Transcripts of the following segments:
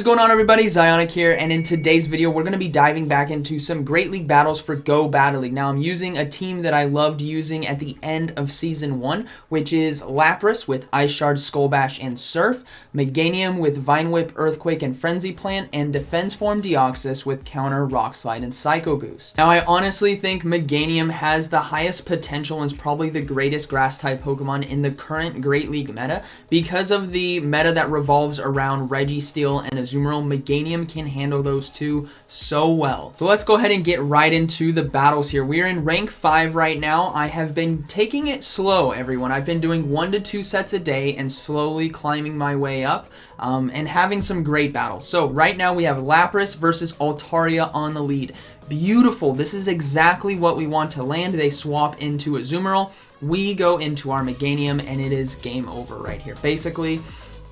going on, everybody? Zyonik here, and in today's video we're going to be diving back into some Great League battles for Go Battle League. Now I'm using a team that I loved using at the end of Season 1, which is Lapras with Ice Shard, Skull Bash, and Surf, Meganium with Vine Whip, Earthquake, and Frenzy Plant, and Defense Form Deoxys with Counter, Rock Slide, and Psycho Boost. Now I honestly think Meganium has the highest potential and is probably the greatest Grass-type Pokemon in the current Great League meta. Because of the meta that revolves around Reggie Steele and Azumarill, Meganium can handle those two so well. So let's go ahead and get right into the battles here. We're in rank 5 right now. I have been taking it slow, everyone. I've been doing 1 to 2 sets a day and slowly climbing my way up and having some great battles. So right now we have Lapras versus Altaria on the lead. Beautiful. This is exactly what we want to land. They swap into Azumarill. We go into our Meganium and it is game over right here. Basically,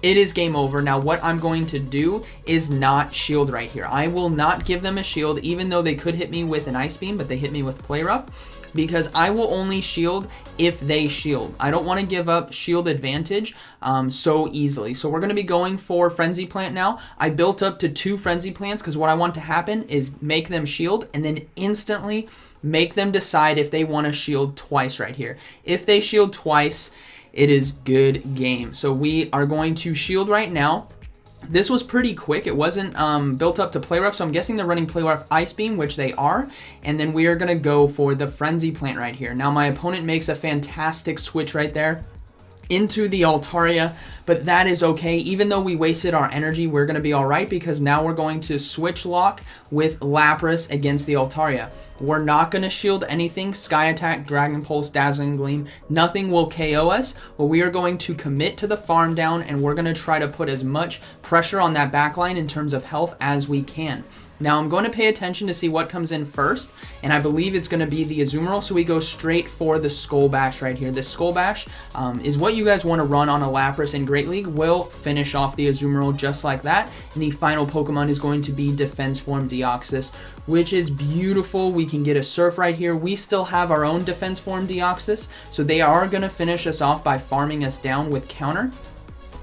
it is game over. Now what I'm going to do is not shield right here. I will not give them a shield, even though they could hit me with an Ice Beam, but they hit me with Play Rough, because I will only shield if they shield. I don't want to give up shield advantage so easily. So we're going to be going for Frenzy Plant now. I built up to 2 Frenzy Plants because what I want to happen is make them shield and then instantly make them decide if they want to shield twice right here. If they shield twice, it is good game. So we are going to shield right now. This was pretty quick. It wasn't built up to Play Rough, so I'm guessing they're running Play Rough Ice Beam, which they are. And then we are going to go for the Frenzy Plant right here. Now my opponent makes a fantastic switch right there into the Altaria, but that is okay. Even though we wasted our energy, we're going to be all right because now we're going to switch lock with Lapras against the Altaria. We're not going to shield anything. Sky Attack, Dragon Pulse, Dazzling Gleam, nothing will KO us, but we are going to commit to the farm down and we're going to try to put as much pressure on that backline in terms of health as we can. Now I'm going to pay attention to see what comes in first, and I believe it's going to be the Azumarill, so we go straight for the Skull Bash right here. The Skull Bash is what you guys want to run on a Lapras in Great League. Will finish off the Azumarill just like that, and the final Pokemon is going to be Defense Form Deoxys, which is beautiful. We can get a Surf right here. We still have our own Defense Form Deoxys, so they are going to finish us off by farming us down with Counter.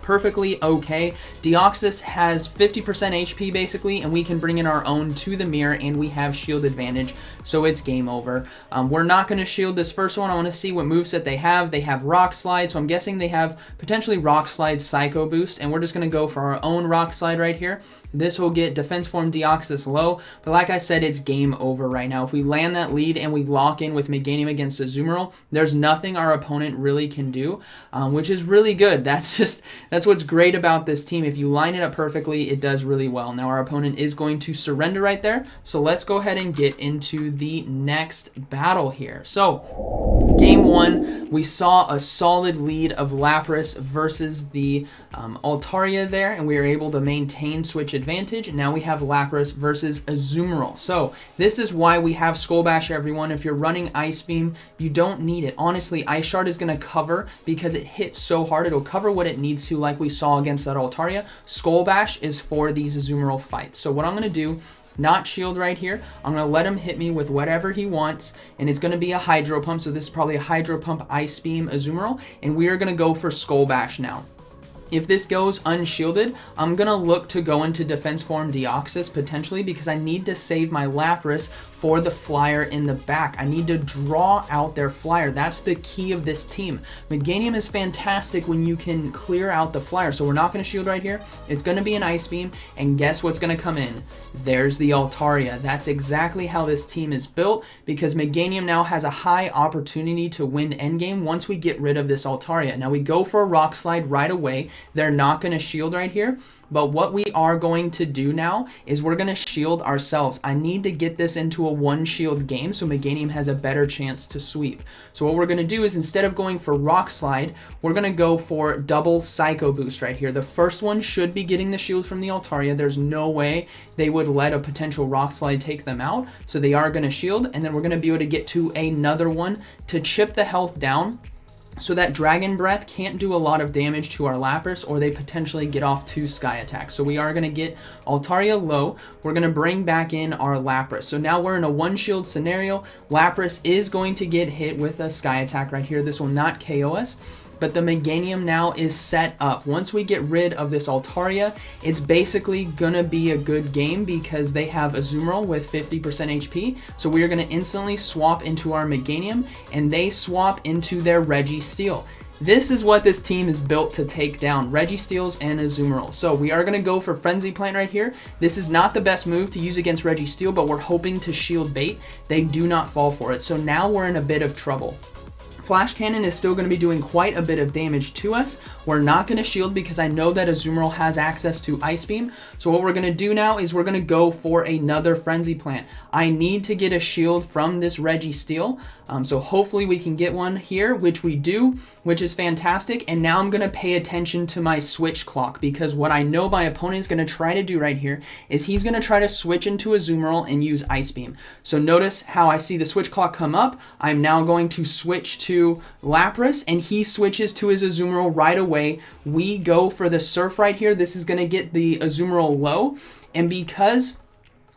Perfectly okay. Deoxys has 50% HP basically, and we can bring in our own to the mirror, and we have shield advantage, so it's game over. We're not going to shield this first one. I want to see what moveset they have. They have Rock Slide, so I'm guessing they have potentially Rock Slide Psycho Boost, and we're just going to go for our own Rock Slide right here. This will get Defense Form Deoxys low, but like I said, it's game over right now. If we land that lead and we lock in with Meganium against Azumarill, there's nothing our opponent really can do, which is really good. That's what's great about this team. If you line it up perfectly, it does really well. Now our opponent is going to surrender right there, so let's go ahead and get into the next battle here. So game 1, we saw a solid lead of Lapras versus the Altaria there, and we were able to maintain switch advantage. Now we have Lapras versus Azumarill. So this is why we have Skull Bash, everyone. If you're running Ice Beam, you don't need it. Honestly, Ice Shard is going to cover because it hits so hard. It'll cover what it needs to, like we saw against that Altaria. Skull Bash is for these Azumarill fights. So what I'm going to do, not shield right here, I'm going to let him hit me with whatever he wants, and it's going to be a Hydro Pump. So this is probably a Hydro Pump Ice Beam Azumarill, and we are going to go for Skull Bash now. If this goes unshielded, I'm going to look to go into Defense Form Deoxys potentially because I need to save my Lapras for the flyer in the back. I need to draw out their flyer. That's the key of this team. Meganium is fantastic when you can clear out the flyer. So we're not going to shield right here. It's going to be an Ice Beam, and guess what's going to come in? There's the Altaria. That's exactly how this team is built because Meganium now has a high opportunity to win endgame once we get rid of this Altaria. Now we go for a Rock Slide right away. They're not going to shield right here. But what we are going to do now is we're going to shield ourselves. I need to get this into a 1-shield game so Meganium has a better chance to sweep. So what we're going to do is instead of going for Rock Slide, we're going to go for double Psycho Boost right here. The first one should be getting the shield from the Altaria. There's no way they would let a potential Rock Slide take them out. So they are going to shield, and then we're going to be able to get to another one to chip the health down, so that Dragon Breath can't do a lot of damage to our Lapras, or they potentially get off 2 Sky Attacks. So we are going to get Altaria low. We're going to bring back in our Lapras. So now we're in a 1-shield scenario. Lapras is going to get hit with a Sky Attack right here. This will not KO us. but the Meganium now is set up. Once we get rid of this Altaria, it's basically gonna be a good game because they have Azumarill with 50% HP. So we are gonna instantly swap into our Meganium, and they swap into their Reggie Steele. This is what this team is built to take down, Reggie Steele's and Azumarill. So we are going to go for Frenzy Plant right here. This is not the best move to use against Reggie Steele, but we're hoping to shield bait. They do not fall for it. So now we're in a bit of trouble. Flash Cannon is still going to be doing quite a bit of damage to us. We're not going to shield because I know that Azumarill has access to Ice Beam. So what we're going to do now is we're going to go for another Frenzy Plant. I need to get a shield from this Reggie Steele. So hopefully we can get one here, which we do, which is fantastic. And now I'm going to pay attention to my switch clock, because what I know my opponent is going to try to do right here is he's going to try to switch into Azumarill and use Ice Beam. So notice how I see the switch clock come up. I'm now going to switch to Lapras, and he switches to his Azumarill right away. We go for the Surf right here. This is going to get the Azumarill low, and because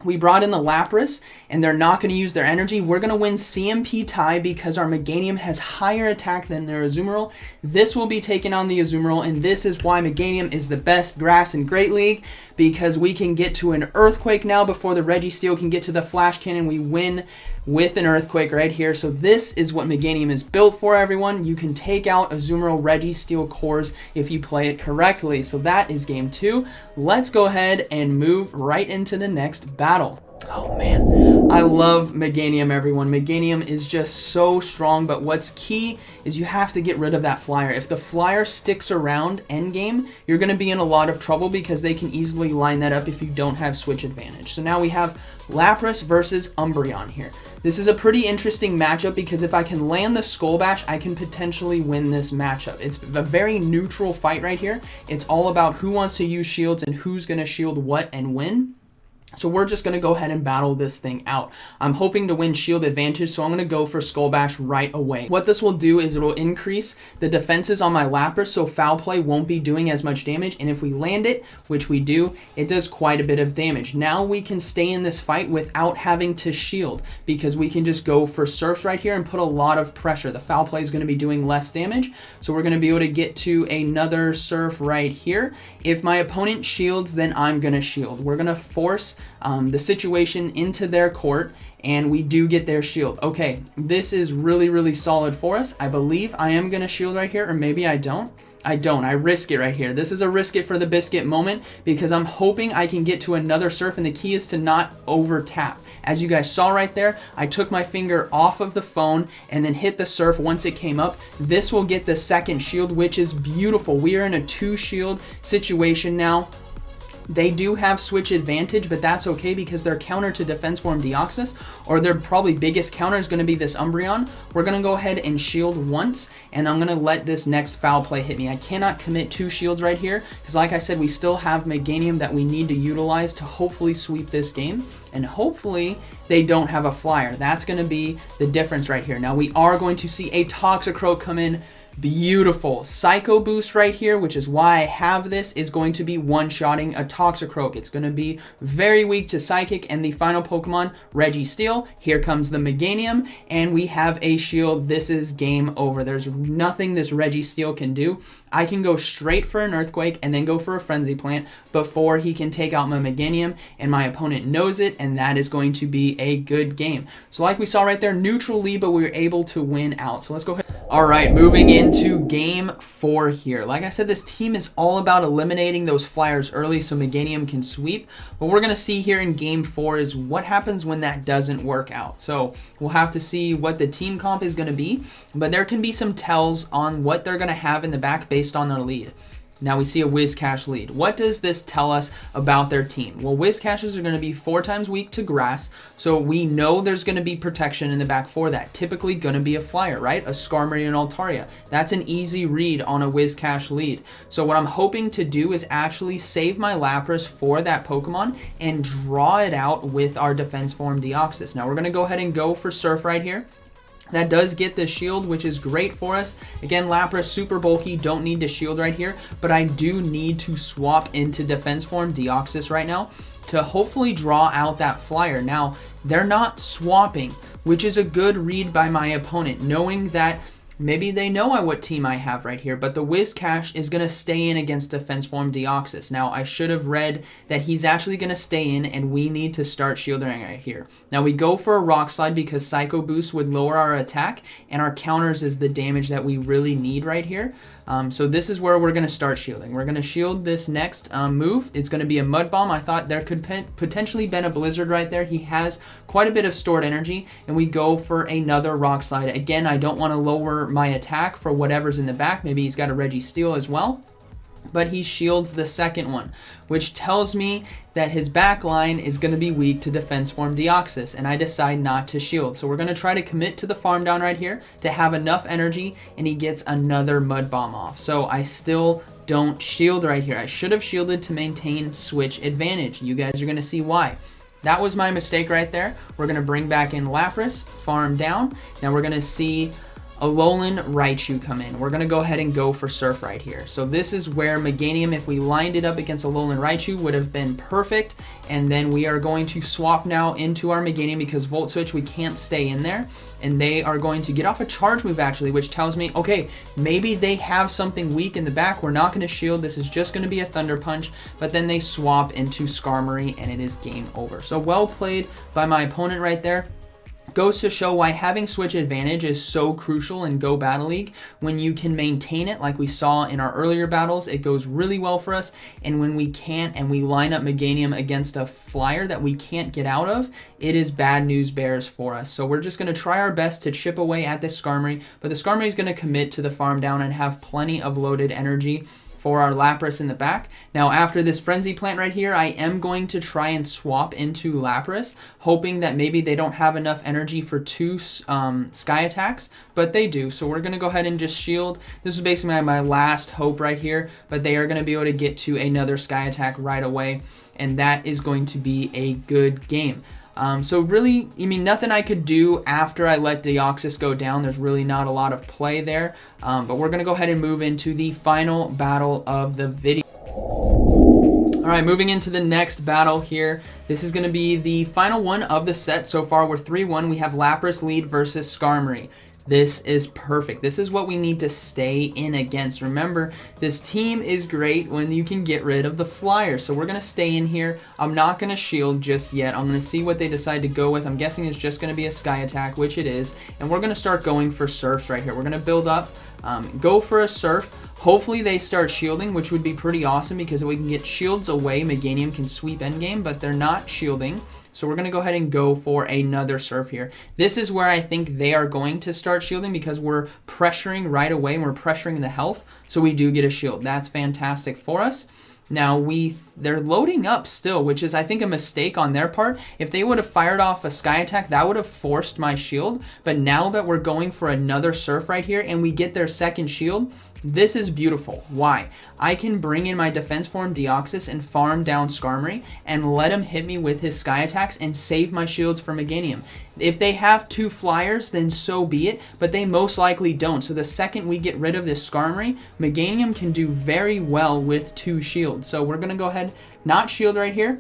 we brought in the Lapras and they're not going to use their energy, we're going to win CMP tie because our Meganium has higher attack than their Azumarill. This will be taking on the Azumarill, and this is why Meganium is the best grass in Great League, because we can get to an Earthquake now before the Reggie Steele can get to the Flash Cannon. We win with an Earthquake right here. So this is what Meganium is built for, everyone. You can take out Azumarill Reggie Steele cores if you play it correctly. So that is game 2. Let's go ahead and move right into the next battle. Oh man, I love Meganium, everyone. Meganium is just so strong, but what's key is you have to get rid of that flyer. If the flyer sticks around endgame, you're going to be in a lot of trouble because they can easily line that up if you don't have switch advantage. So now we have Lapras versus Umbreon here. This is a pretty interesting matchup because if I can land the Skull Bash, I can potentially win this matchup. It's a very neutral fight right here. It's all about who wants to use shields and who's going to shield what and when. So we're just going to go ahead and battle this thing out. I'm hoping to win shield advantage, so I'm going to go for Skull Bash right away. What this will do is it will increase the defenses on my Lapras, so Foul Play won't be doing as much damage, and if we land it, which we do, it does quite a bit of damage. Now we can stay in this fight without having to shield, because we can just go for Surfs right here and put a lot of pressure. The Foul Play is going to be doing less damage, so we're going to be able to get to another Surf right here. If my opponent shields, then I'm going to shield. We're going to force the situation into their court, and we do get their shield. Okay, this is really, really solid for us. I believe I am going to shield right here, or maybe I don't. I don't. I risk it right here. This is a risk it for the biscuit moment because I'm hoping I can get to another Surf, and the key is to not over tap. As you guys saw right there, I took my finger off of the phone and then hit the Surf once it came up. This will get the second shield, which is beautiful. We are in a 2-shield situation now. They do have switch advantage, but that's okay because their counter to Defense Form Deoxys, or their probably biggest counter, is going to be this Umbreon. We're going to go ahead and shield once, and I'm going to let this next Foul Play hit me. I cannot commit 2 shields right here because, like I said, we still have Meganium that we need to utilize to hopefully sweep this game, and hopefully they don't have a flyer. That's going to be the difference right here. Now we are going to see a Toxicroak come in. Beautiful. Psycho Boost right here, which is why I have this, is going to be one-shotting a Toxicroak. It's going to be very weak to Psychic, and the final Pokemon, Reggie Steele. Here comes the Meganium, and we have a shield. This is game over. There's nothing this Reggie Steele can do. I can go straight for an Earthquake and then go for a Frenzy Plant before he can take out my Meganium, and my opponent knows it, and that is going to be a good game. So like we saw right there, neutral lead, but we were able to win out. So let's go ahead. All right, moving into game 4 here. Like I said, this team is all about eliminating those flyers early so Meganium can sweep. What we're going to see here in game 4 is what happens when that doesn't work out. So we'll have to see what the team comp is going to be, but there can be some tells on what they're going to have in the back based on their lead. Now we see a Whiscash lead. What does this tell us about their team? Well, Whiscashes are going to be 4 times weak to grass, so we know there's going to be protection in the back for that. Typically going to be a flyer, right? A Skarmory and Altaria. That's an easy read on a Whiscash lead. So what I'm hoping to do is actually save my Lapras for that Pokemon and draw it out with our Defense Form Deoxys. Now we're going to go ahead and go for Surf right here. That does get the shield, which is great for us. Again, Lapras, super bulky, don't need to shield right here, but I do need to swap into Defense Form Deoxys right now to hopefully draw out that flyer. Now, they're not swapping, which is a good read by my opponent, knowing that maybe they know what team I have right here, but the Whiscash is going to stay in against Defense Form Deoxys. Now, I should have read that he's actually going to stay in, and we need to start shielding right here. Now, we go for a Rock Slide because Psycho Boost would lower our attack, and our counters is the damage that we really need right here. So this is where we're going to start shielding. We're going to shield this next move. It's going to be a Mud Bomb. I thought there could potentially been a Blizzard right there. He has quite a bit of stored energy, and we go for another Rock Slide. Again, I don't want to lower my attack for whatever's in the back. Maybe he's got a Reggie Steele as well. But he shields the second one, which tells me that his back line is going to be weak to Defense Form Deoxys, and I decide not to shield. So we're going to try to commit to the farm down right here to have enough energy, and he gets another Mud Bomb off. So I still don't shield right here. I should have shielded to maintain switch advantage. You guys are going to see why. That was my mistake right there. We're going to bring back in Lapras, farm down. Now we're going to see Alolan Raichu come in. We're going to go ahead and go for Surf right here. So this is where Meganium, if we lined it up against Alolan Raichu, would have been perfect. And then we are going to swap now into our Meganium because Volt Switch, we can't stay in there. And they are going to get off a charge move actually, which tells me, okay, maybe they have something weak in the back. We're not going to shield. This is just going to be a Thunder Punch. But then they swap into Skarmory and it is game over. So well played by my opponent right there. Goes to show why having switch advantage is so crucial in Go Battle League. When you can maintain it like we saw in our earlier battles, it goes really well for us. And when we can't and we line up Meganium against a flyer that we can't get out of, it is bad news bears for us. So we're just going to try our best to chip away at this Skarmory, but the Skarmory is going to commit to the farm down and have plenty of loaded energy for our Lapras in the back. Now after this Frenzy Plant right here, I am going to try and swap into Lapras, hoping that maybe they don't have enough energy for two Sky Attacks, but they do. So we're going to go ahead and just shield. This is basically my last hope right here, but they are going to be able to get to another Sky Attack right away, and that is going to be a good game. So really, I mean, nothing I could do after I let Deoxys go down. There's really not a lot of play there. But we're going to go ahead and move into the final battle of the video. All right, moving into the next battle here. This is going to be the final one of the set. So far, we're 3-1. We have Lapras lead versus Skarmory. This is perfect. This is what we need to stay in against. Remember, this team is great when you can get rid of the flyer. So we're going to stay in here. I'm not going to shield just yet. I'm going to see what they decide to go with. I'm guessing it's just going to be a Sky Attack, which it is. And we're going to start going for Surfs right here. We're going to build up, go for a Surf. Hopefully they start shielding, which would be pretty awesome because if we can get shields away, Meganium can sweep endgame, but they're not shielding. So we're going to go ahead and go for another Surf here. This is where I think they are going to start shielding because we're pressuring right away and we're pressuring the health. So we do get a shield. That's fantastic for us. Now they're loading up still, which is I think a mistake on their part. If they would have fired off a Sky Attack, that would have forced my shield. But now that we're going for another Surf right here and we get their second shield, this is beautiful. Why? I can bring in my Defense Form Deoxys and farm down Skarmory and let him hit me with his Sky Attacks and save my shields for Meganium. If they have two flyers, then so be it, but they most likely don't. So the second we get rid of this Skarmory, Meganium can do very well with two shields. So we're going to go ahead, not shield right here.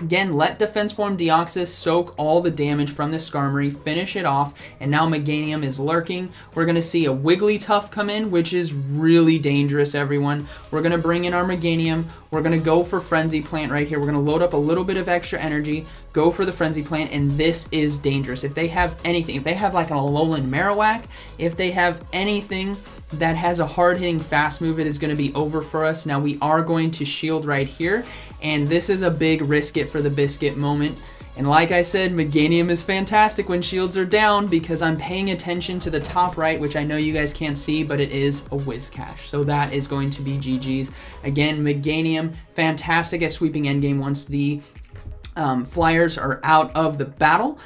Again, let Defense Form Deoxys soak all the damage from this Skarmory, finish it off, and now Meganium is lurking. We're going to see a Wigglytuff come in, which is really dangerous, everyone. We're going to bring in our Meganium. We're going to go for Frenzy Plant right here. We're going to load up a little bit of extra energy, go for the Frenzy Plant, and this is dangerous. If they have anything, if they have like an Alolan Marowak, if they have anything that has a hard-hitting fast move, it is going to be over for us. Now we are going to shield right here, and this is a big risk it for the biscuit moment. And like I said, Meganium is fantastic when shields are down because I'm paying attention to the top right, which I know you guys can't see, but it is a Whiscash. So that is going to be GG's. Again, Meganium, fantastic at sweeping endgame once the flyers are out of the battle.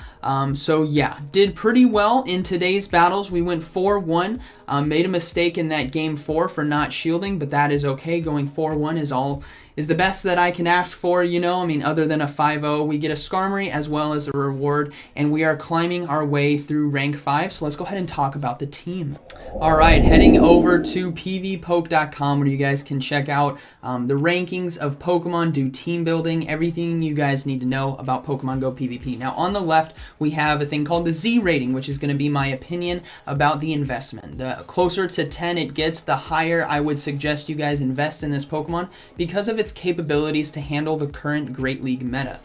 So yeah, did pretty well in today's battles. We went 4-1, made a mistake in that game 4 for not shielding, but that is okay. Going 4-1 is all is the best that I can ask for, you know. I mean, other than a 5-0, we get a Skarmory as well as a reward, and we are climbing our way through rank 5. So let's go ahead and talk about the team. All right, heading over to pvpoke.com, where you guys can check out the rankings of Pokemon, do team building, everything you guys need to know about Pokemon Go PvP. Now, on the left, we have a thing called the Z rating, which is going to be my opinion about the investment. The closer to 10 it gets, the higher I would suggest you guys invest in this Pokemon because of its capabilities to handle the current Great League meta.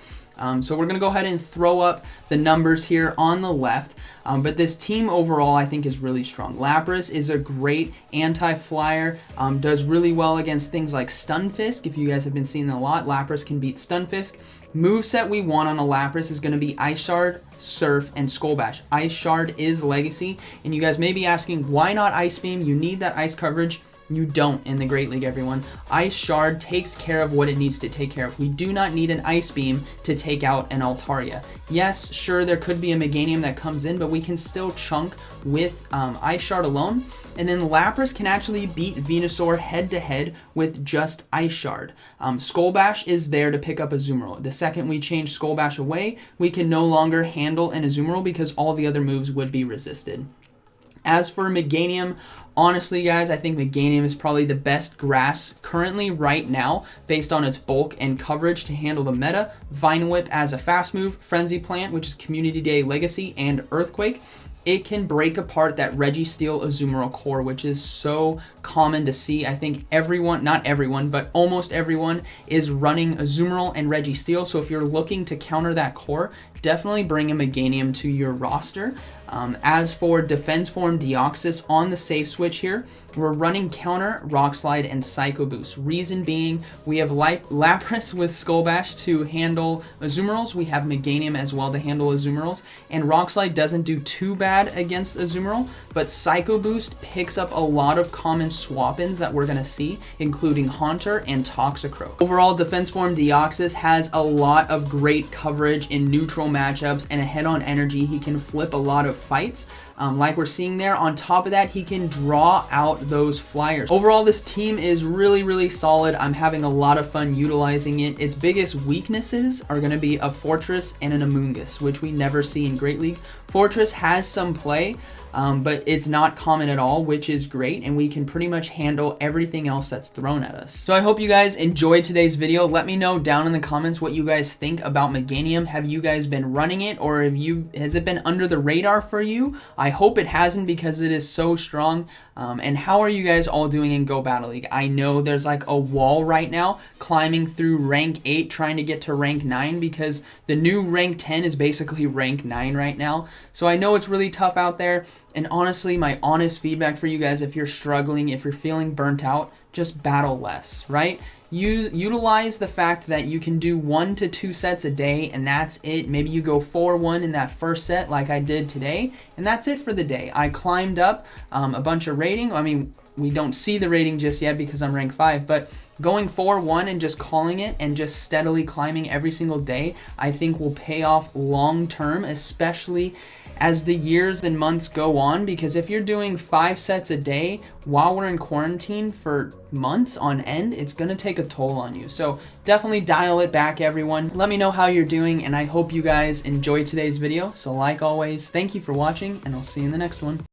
So we're going to go ahead and throw up the numbers here on the left. But this team overall I think is really strong. Lapras is a great anti-flyer, does really well against things like Stunfisk. If you guys have been seeing that a lot, Lapras can beat Stunfisk. Moveset we want on a Lapras is going to be Ice Shard, Surf, and Skull Bash. Ice Shard is Legacy, and you guys may be asking, why not Ice Beam? You need that ice coverage. You don't in the Great League, everyone. Ice Shard takes care of what it needs to take care of. We do not need an Ice Beam to take out an Altaria. Yes, sure, there could be a Meganium that comes in, but we can still chunk with Ice Shard alone. And then Lapras can actually beat Venusaur head-to-head with just Ice Shard. Skull Bash is there to pick up Azumarill. The second we change Skull Bash away, we can no longer handle an Azumarill because all the other moves would be resisted. As for Meganium, honestly, guys, I think Meganium is probably the best grass currently right now based on its bulk and coverage to handle the meta. Vine Whip as a fast move, Frenzy Plant, which is Community Day Legacy, and Earthquake. It can break apart that Reggie Steele Azumarill core, which is so common to see. I think everyone, not everyone, but almost everyone is running Azumarill and Reggie Steele. So if you're looking to counter that core, definitely bring a Meganium to your roster. As for Defense Form Deoxys on the safe switch here, we're running Counter, Rock Slide, and Psycho Boost. Reason being, we have Lapras with Skull Bash to handle Azumarills. We have Meganium as well to handle Azumarills. And Rock Slide doesn't do too bad against Azumarill, but Psycho Boost picks up a lot of common swap-ins that we're going to see, including Haunter and Toxicroak. Overall, Defense Form Deoxys has a lot of great coverage in neutral matchups, and a head-on energy. He can flip a lot of fights. Like we're seeing there. On top of that, he can draw out those flyers. Overall, this team is really, really solid. I'm having a lot of fun utilizing it. Its biggest weaknesses are going to be a Fortress and an Amoonguss, which we never see in Great League. Fortress has some play, but it's not common at all, which is great, and we can pretty much handle everything else that's thrown at us. So I hope you guys enjoyed today's video. Let me know down in the comments what you guys think about Meganium. Have you guys been running it, or has it been under the radar for you? I hope it hasn't, because it is so strong. And how are you guys all doing in Go Battle League? I know there's like a wall right now climbing through rank 8 trying to get to rank 9, because the new rank 10 is basically rank 9 right now. So I know it's really tough out there. And honestly, my honest feedback for you guys, if you're struggling, if you're feeling burnt out, just battle less, right? Utilize the fact that you can do 1 to 2 sets a day, and that's it. Maybe you go 4-1 in that first set like I did today, and that's it for the day. I climbed up a bunch of rating. I mean, we don't see the rating just yet because I'm rank 5, but going 4-1 and just calling it and just steadily climbing every single day, I think will pay off long term, especially as the years and months go on, because if you're doing 5 sets a day while we're in quarantine for months on end, it's going to take a toll on you. So definitely dial it back, everyone. Let me know how you're doing, and I hope you guys enjoyed today's video. So like always, thank you for watching, and I'll see you in the next one.